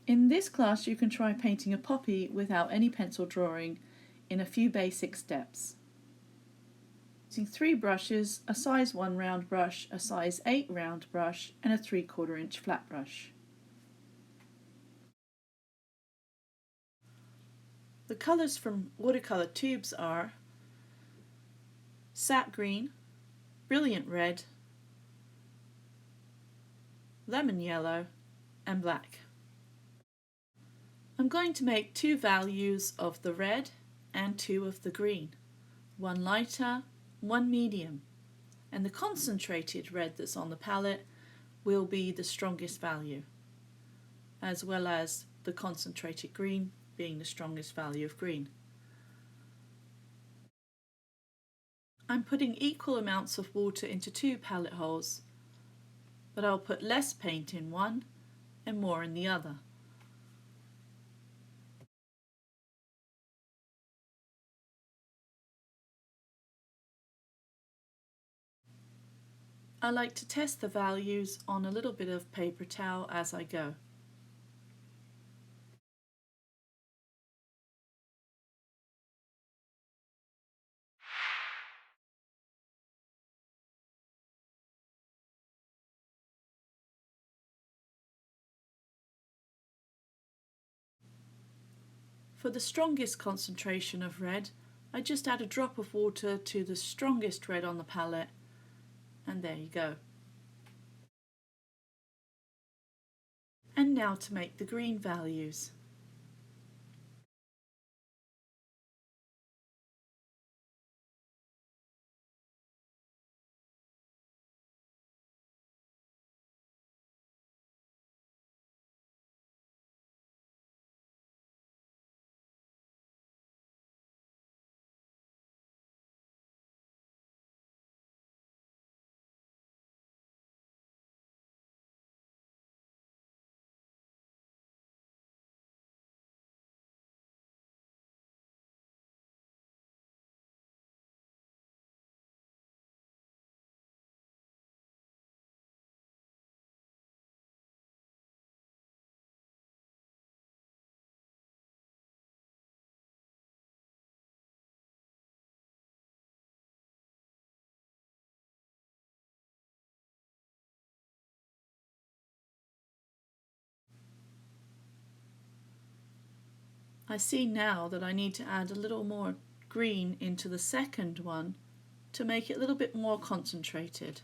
In this class you can try painting a poppy without any pencil drawing in a few basic steps. Using 3 brushes, a size 1 round brush, a size 8 round brush and a 3/4 inch flat brush. The colours from watercolour tubes are sap green, brilliant red, lemon yellow and black. I'm going to make 2 values of the red and 2 of the green, one lighter, one medium, and the concentrated red that's on the palette will be the strongest value, as well as the concentrated green being the strongest value of green. I'm putting equal amounts of water into 2 palette holes, but I'll put less paint in one and more in the other. I like to test the values on a little bit of paper towel as I go. For the strongest concentration of red, I just add a drop of water to the strongest red on the palette, and there you go. And now to make the green values. I see now that I need to add a little more green into the second one to make it a little bit more concentrated.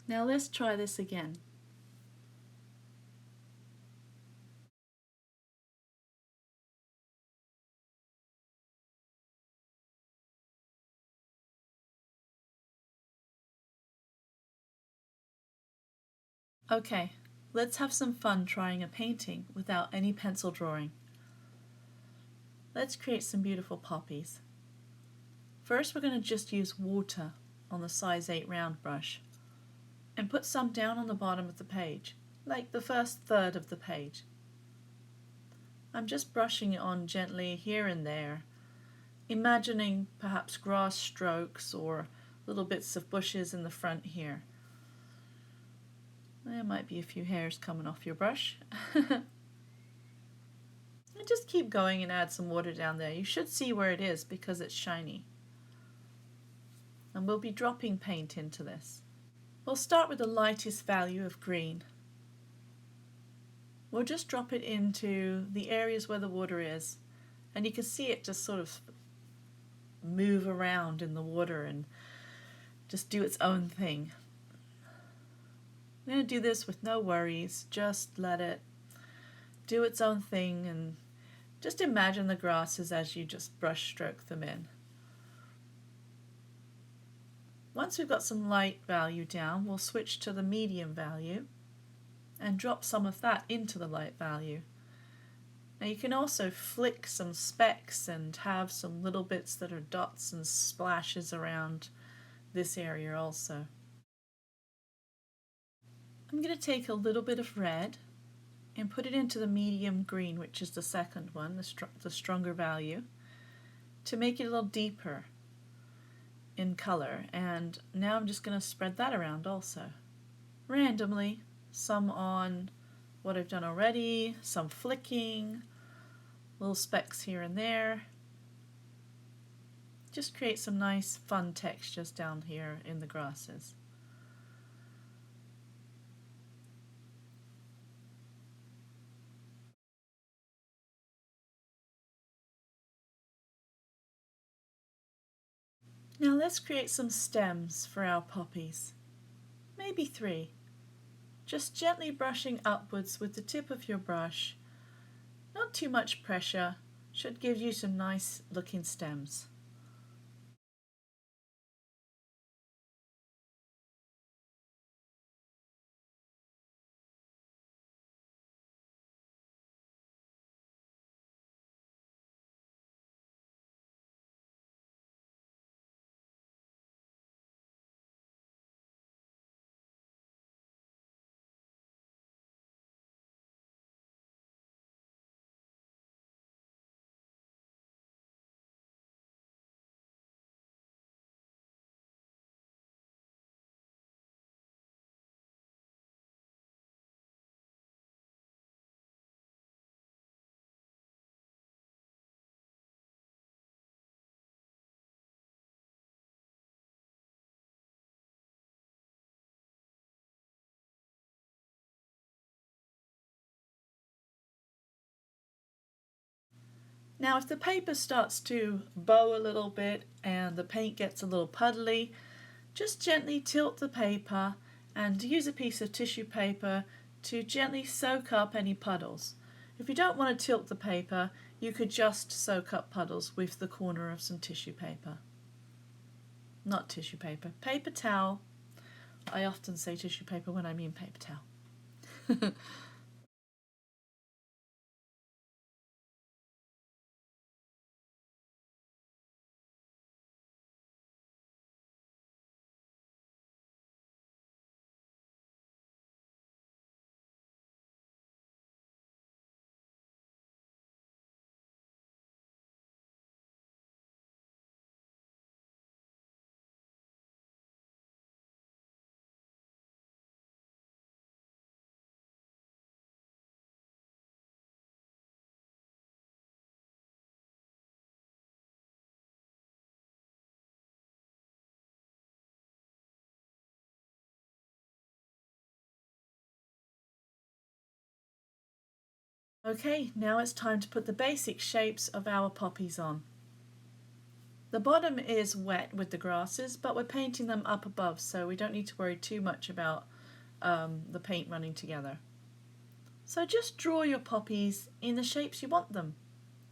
Now let's try this again. Okay, let's have some fun trying a painting without any pencil drawing. Let's create some beautiful poppies. First we're going to just use water on the size 8 round brush and put some down on the bottom of the page, like the first third of the page. I'm just brushing it on gently here and there, imagining perhaps grass strokes or little bits of bushes in the front here. There might be a few hairs coming off your brush. And just keep going and add some water down there. You should see where it is because it's shiny. And we'll be dropping paint into this. We'll start with the lightest value of green. We'll just drop it into the areas where the water is, and you can see it just sort of move around in the water and just do its own thing. I'm going to do this with no worries, just let it do its own thing and just imagine the grasses as you just brush stroke them in. Once we've got some light value down, we'll switch to the medium value and drop some of that into the light value. Now you can also flick some specks and have some little bits that are dots and splashes around this area also. I'm going to take a little bit of red and put it into the medium green, which is the second one, the stronger value, to make it a little deeper in color. And now I'm just going to spread that around also, randomly, some on what I've done already, some flicking, little specks here and there. Just create some nice fun textures down here in the grasses. Now let's create some stems for our poppies, maybe 3. Just gently brushing upwards with the tip of your brush, not too much pressure, should give you some nice looking stems. Now if the paper starts to bow a little bit and the paint gets a little puddly, just gently tilt the paper and use a piece of tissue paper to gently soak up any puddles. If you don't want to tilt the paper, you could just soak up puddles with the corner of some tissue paper. Not tissue paper, paper towel. I often say tissue paper when I mean paper towel. Okay, now it's time to put the basic shapes of our poppies on. The bottom is wet with the grasses, but we're painting them up above, so we don't need to worry too much about the paint running together. So just draw your poppies in the shapes you want them,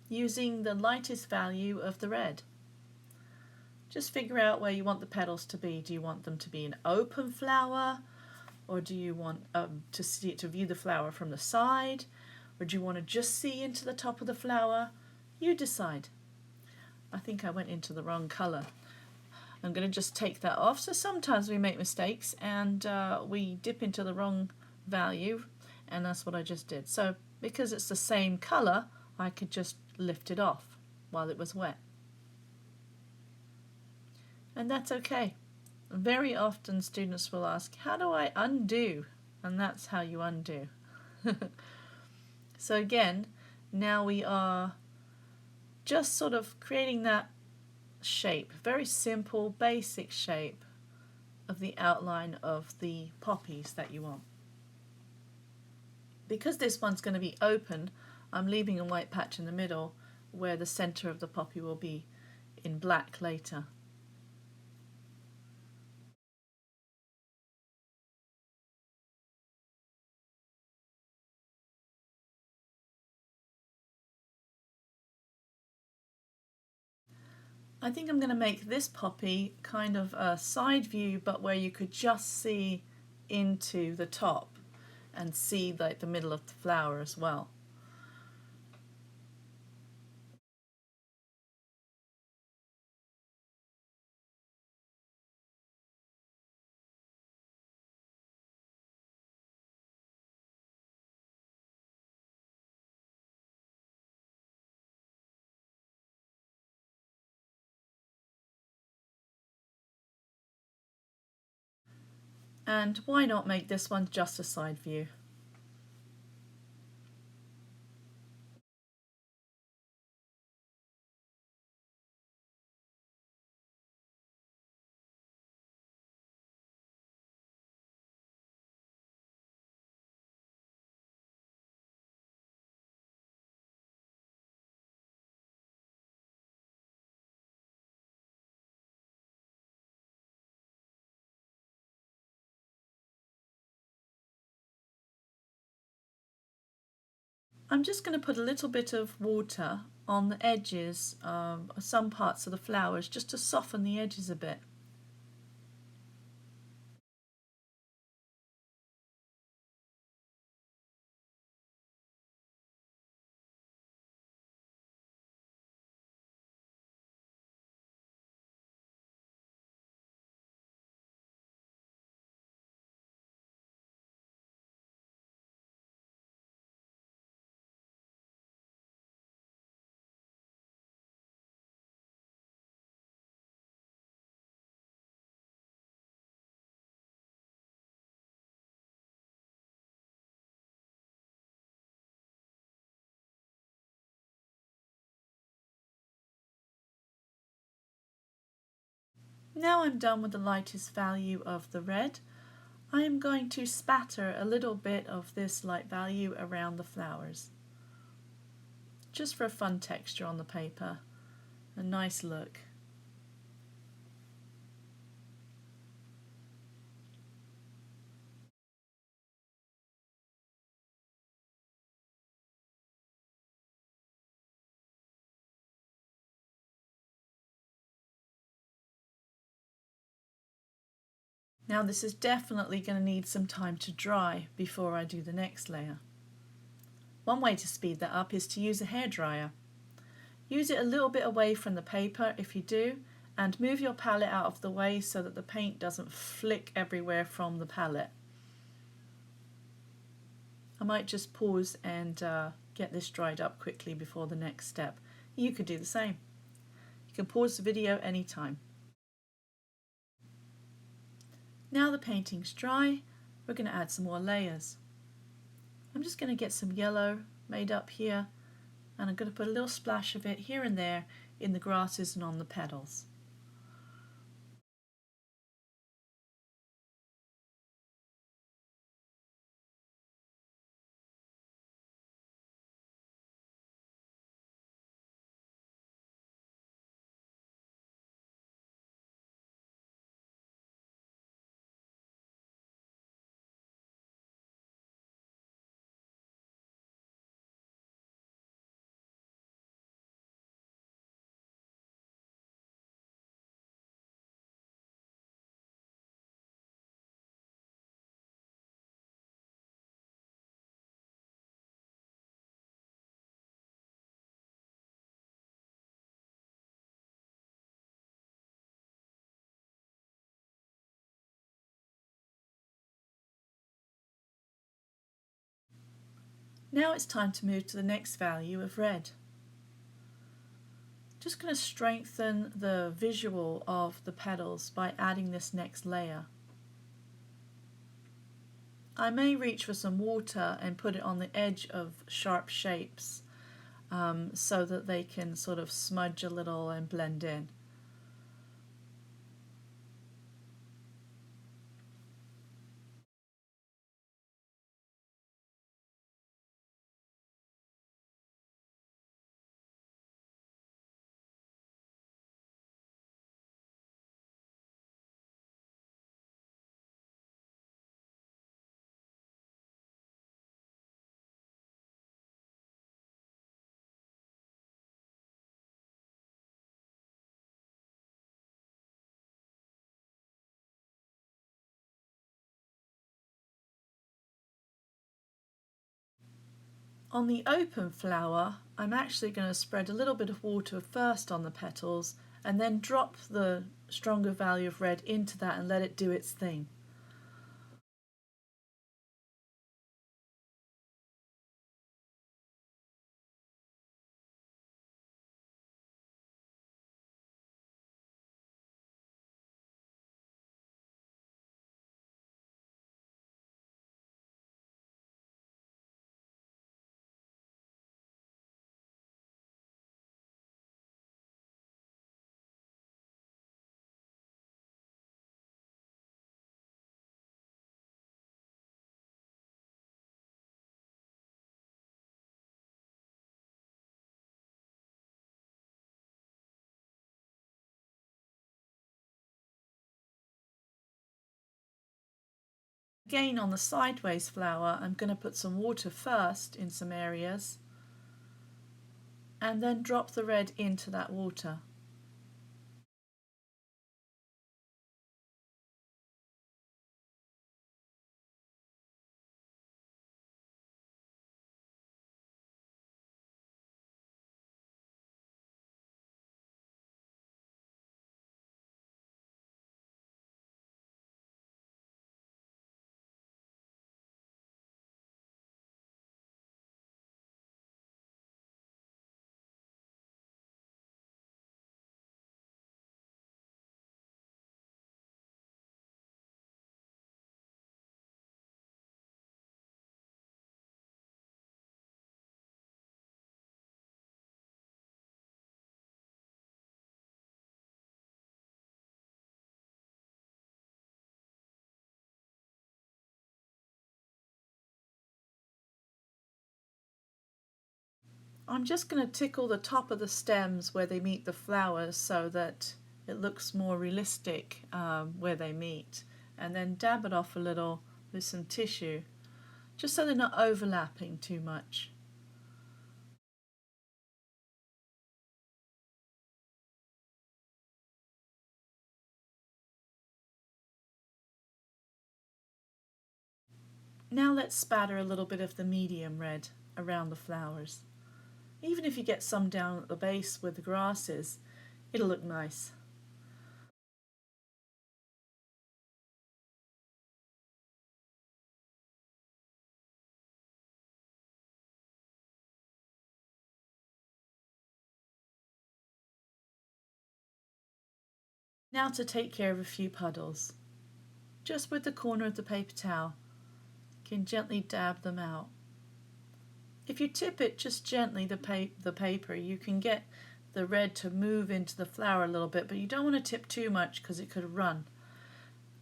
using the lightest value of the red. Just figure out where you want the petals to be. Do you want them to be an open flower, or do you want to view the flower from the side, or do you want to just see into the top of the flower? You decide. I think I went into the wrong colour. I'm going to just take that off. So sometimes we make mistakes and we dip into the wrong value, and that's what I just did. So because it's the same colour, I could just lift it off while it was wet. And that's okay. Very often students will ask, how do I undo? And that's how you undo. So again, now we are just sort of creating that shape, very simple, basic shape of the outline of the poppies that you want. Because this one's going to be open, I'm leaving a white patch in the middle where the center of the poppy will be in black later. I think I'm going to make this poppy kind of a side view, but where you could just see into the top and see like the middle of the flower as well. And why not make this one just a side view? I'm just going to put a little bit of water on the edges of some parts of the flowers just to soften the edges a bit. Now I'm done with the lightest value of the red. I am going to spatter a little bit of this light value around the flowers, just for a fun texture on the paper, a nice look. Now this is definitely going to need some time to dry before I do the next layer. One way to speed that up is to use a hairdryer. Use it a little bit away from the paper if you do, and move your palette out of the way so that the paint doesn't flick everywhere from the palette. I might just pause and get this dried up quickly before the next step. You could do the same. You can pause the video anytime. Now the painting's dry, we're going to add some more layers. I'm just going to get some yellow made up here, and I'm going to put a little splash of it here and there in the grasses and on the petals. Now it's time to move to the next value of red. Just going to strengthen the visual of the petals by adding this next layer. I may reach for some water and put it on the edge of sharp shapes so that they can sort of smudge a little and blend in. On the open flower, I'm actually going to spread a little bit of water first on the petals and then drop the stronger value of red into that and let it do its thing. Again, on the sideways flower, I'm going to put some water first in some areas and then drop the red into that water. I'm just going to tickle the top of the stems where they meet the flowers so that it looks more realistic where they meet, and then dab it off a little with some tissue, just so they're not overlapping too much. Now let's spatter a little bit of the medium red around the flowers. Even if you get some down at the base where the grass is, it'll look nice. Now to take care of a few puddles. Just with the corner of the paper towel, you can gently dab them out. If you tip it just gently, the paper, you can get the red to move into the flower a little bit, but you don't want to tip too much because it could run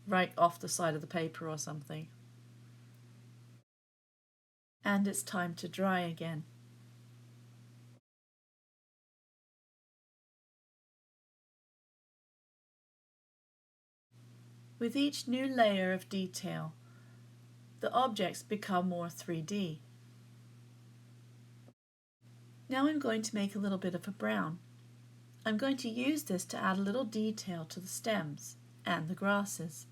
right off the side of the paper or something. And it's time to dry again. With each new layer of detail, the objects become more 3D. Now I'm going to make a little bit of a brown. I'm going to use this to add a little detail to the stems and the grasses.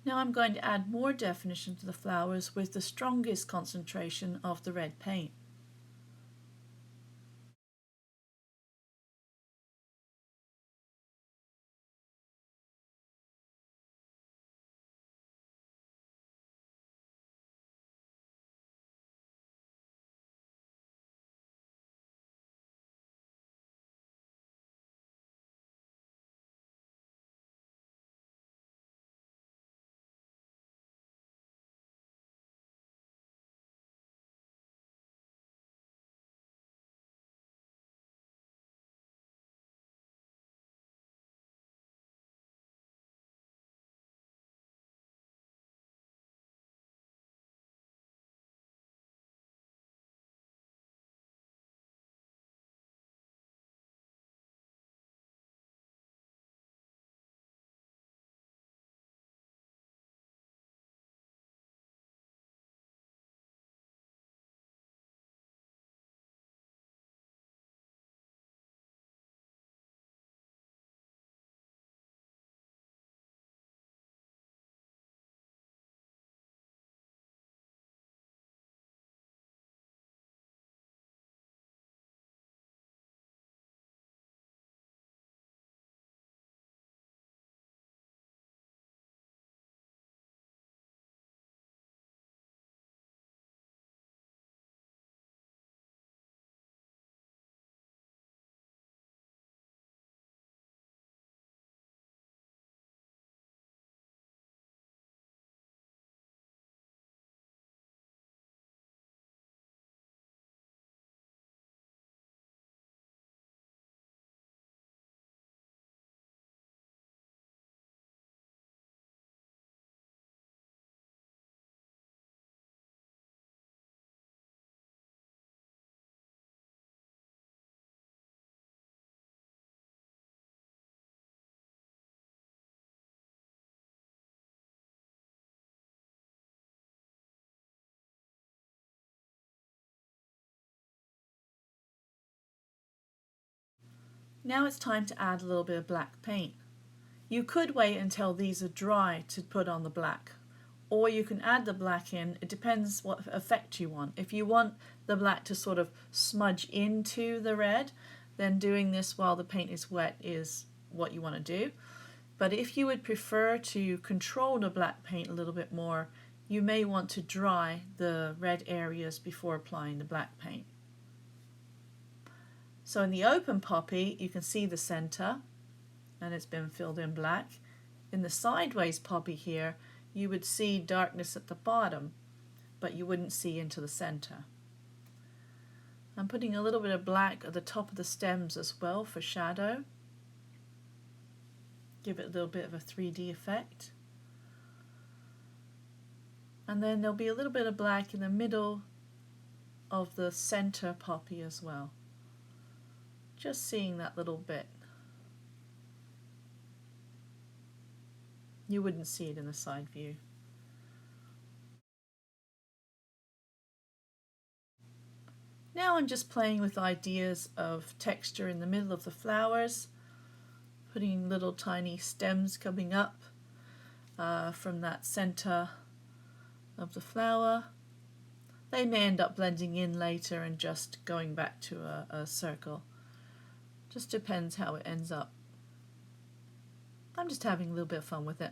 Now I'm going to add more definition to the flowers with the strongest concentration of the red paint. Now it's time to add a little bit of black paint. You could wait until these are dry to put on the black, or you can add the black in. It depends what effect you want. If you want the black to sort of smudge into the red, then doing this while the paint is wet is what you want to do. But if you would prefer to control the black paint a little bit more, you may want to dry the red areas before applying the black paint. So in the open poppy, you can see the center, and it's been filled in black. In the sideways poppy here, you would see darkness at the bottom, but you wouldn't see into the center. I'm putting a little bit of black at the top of the stems as well for shadow. Give it a little bit of a 3D effect. And then there'll be a little bit of black in the middle of the center poppy as well. Just seeing that little bit. You wouldn't see it in the side view. Now I'm just playing with ideas of texture in the middle of the flowers, putting little tiny stems coming up from that center of the flower. They may end up blending in later and just going back to a circle. Just depends how it ends up. I'm just having a little bit of fun with it.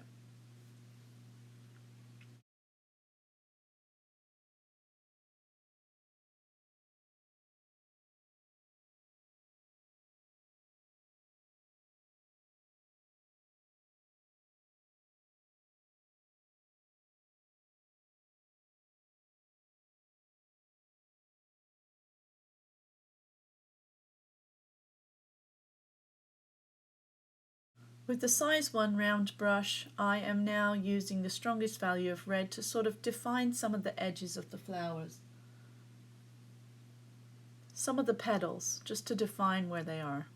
With the size 1 round brush, I am now using the strongest value of red to sort of define some of the edges of the flowers. Some of the petals, just to define where they are.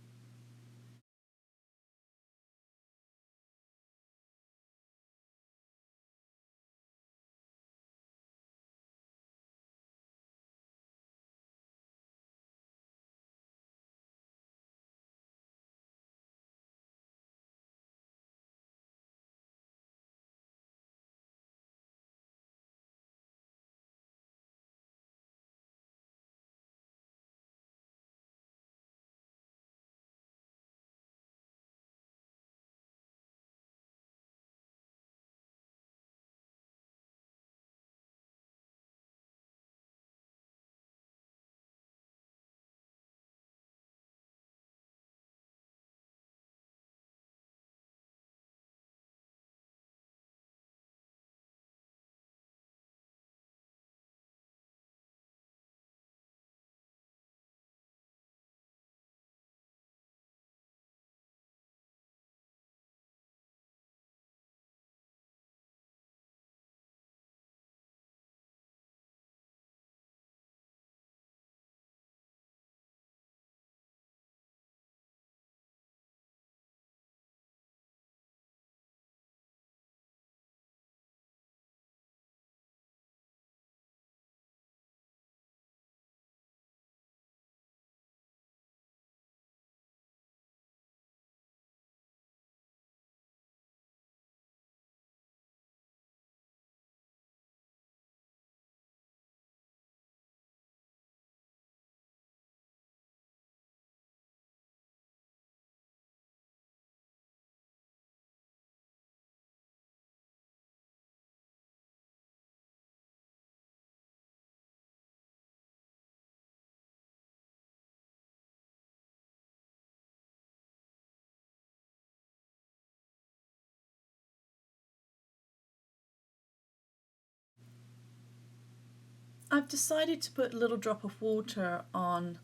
I've decided to put a little drop of water on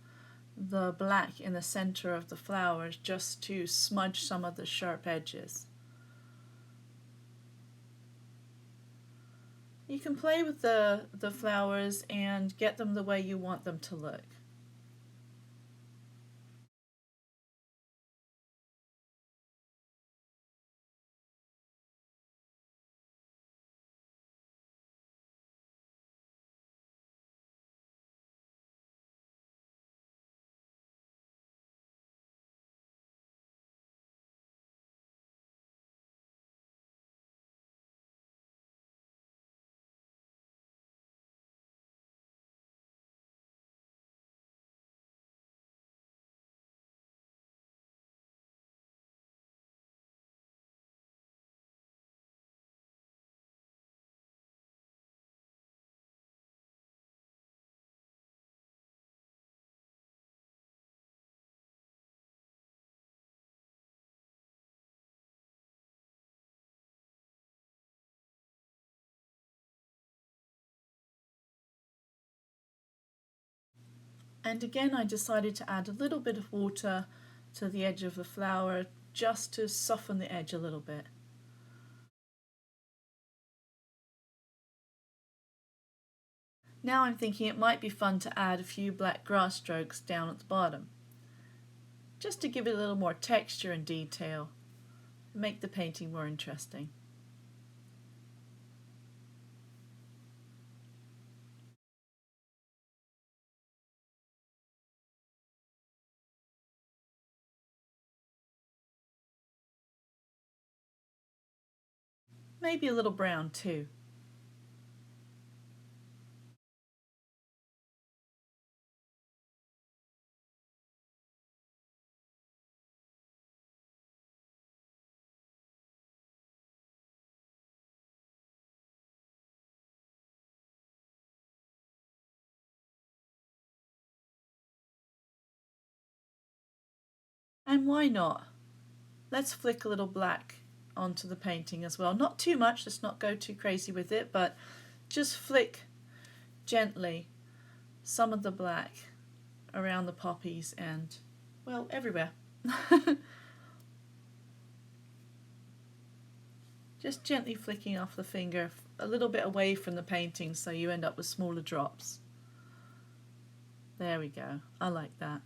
the black in the center of the flowers just to smudge some of the sharp edges. You can play with the flowers and get them the way you want them to look. And again, I decided to add a little bit of water to the edge of the flower just to soften the edge a little bit. Now I'm thinking it might be fun to add a few black grass strokes down at the bottom, just to give it a little more texture and detail, and make the painting more interesting. Maybe a little brown too. And why not? Let's flick a little black onto the painting as well. Not too much, let's not go too crazy with it, but just flick gently some of the black around the poppies and, well, everywhere. Just gently flicking off the finger a little bit away from the painting so you end up with smaller drops. There we go. I like that.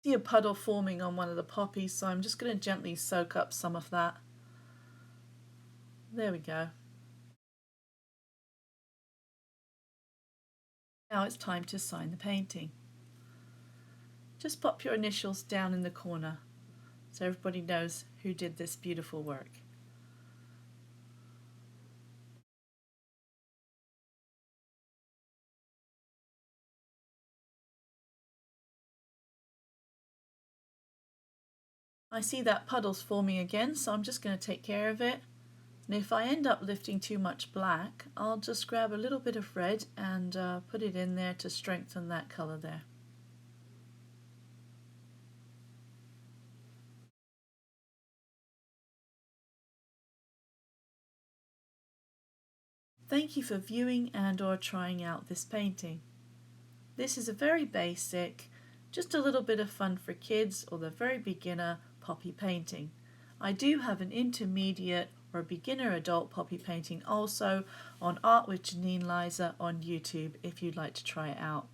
See a puddle forming on one of the poppies, so I'm just going to gently soak up some of that. There we go. Now it's time to sign the painting. Just pop your initials down in the corner so everybody knows who did this beautiful work. I see that puddle's forming again, so I'm just going to take care of it. And if I end up lifting too much black, I'll just grab a little bit of red and put it in there to strengthen that colour there. Thank you for viewing and or trying out this painting. This is a very basic, just a little bit of fun for kids or the very beginner poppy painting. I do have an intermediate or beginner adult poppy painting also on Art with Janine Liza on YouTube if you'd like to try it out.